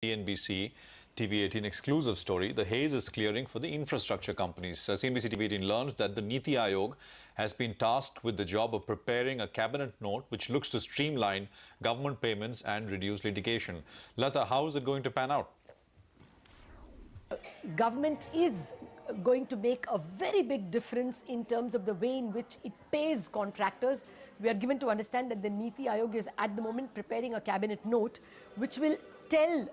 CNBC-TV18 exclusive story, the haze is clearing for the infrastructure companies. CNBC-TV18 learns that the NITI Aayog has been tasked with the job of preparing a cabinet note which looks to streamline government payments and reduce litigation. Lata, how is it going to pan out? Government is going to make a very big difference in terms of the way in which it pays contractors. We are given to understand that the NITI Aayog is at the moment preparing a cabinet note which will tell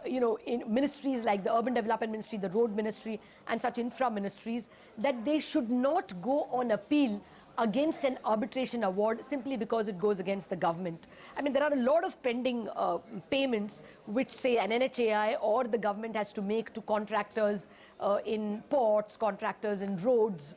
in ministries like the Urban Development Ministry, the Road Ministry and such infra ministries that they should not go on appeal against an arbitration award simply because it goes against the government. I mean, there are a lot of pending payments which say an NHAI or the government has to make to contractors in ports, contractors in roads,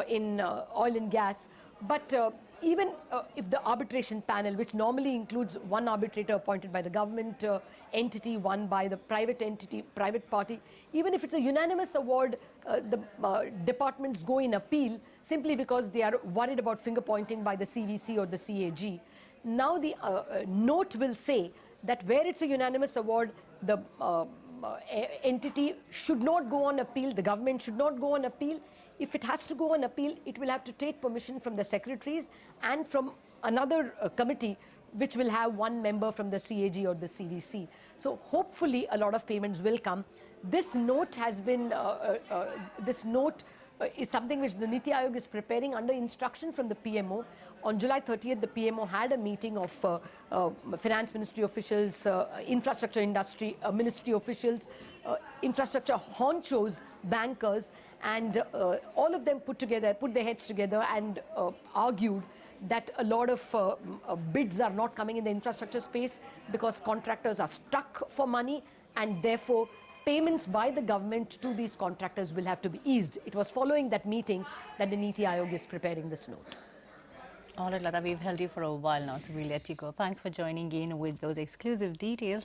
in oil and gas. But even if the arbitration panel, which normally includes one arbitrator appointed by the government entity, one by the private entity, private party, even if it's a unanimous award, the departments go in appeal simply because they are worried about finger pointing by the CVC or the CAG. Now the note will say that where it's a unanimous award, the entity should not go on appeal, the government should not go on appeal. If it has to go on appeal, it will have to take permission from the secretaries and from another committee which will have one member from the CAG or the CVC. So hopefully a lot of payments will come. This note has been, is something which the NITI Aayog is preparing under instruction from the PMO. On July 30th, the PMO had a meeting of Finance Ministry officials, Infrastructure Industry Ministry officials, infrastructure honchos, bankers, and all of them put their heads together and argued that a lot of bids are not coming in the infrastructure space because contractors are stuck for money, and therefore payments by the government to these contractors will have to be eased. It was following that meeting that the NITI Aayog is preparing this note. All right, Lata, we've held you for a while now, so we'll let you go. Thanks for joining in with those exclusive details.